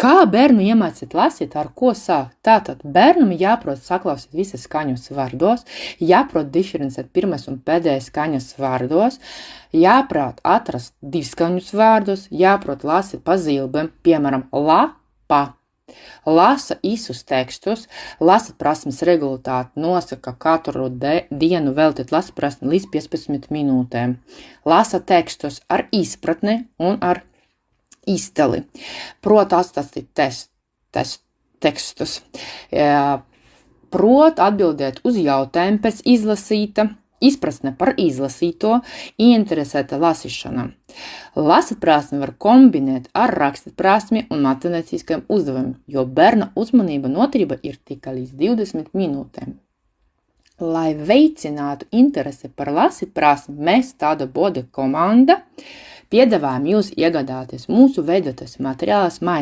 Kā bērnu iemācīt lasīt, ar ko sākt? Tātad bērnam jāprot saklausīt visas skaņas vārdos, jāprot diferencēt pirmais un pēdējais skaņas vārdos, jāprot atrast divskaņus vārdus, jāprot lasīt pa zilbēm, piemēram, lapa. Lasa īsus tekstus, lasa prasmes regulātāti nosaka katru dienu veltīt lasa prasmi līdz 15 minūtēm. Lasa tekstus ar izpratni un ar izteli. Prot atstāt tekstus. Prot atbildēt uz jautājumu pēc izlasīta, izpratne par izlasīto, ieinteresēta lasīšana. Lasa prasmi var kombinēt ar rakstīt prasmi un matemātiskajiem uzdevumiem, jo bērna uzmanība noturība ir tikai līdz 20 minūtēm. Lai veicinātu interesi par lasīt prasmi, mēs tāda Bode komanda piedāvājam jūs iegādāties mūsu veidotas materiālus mājas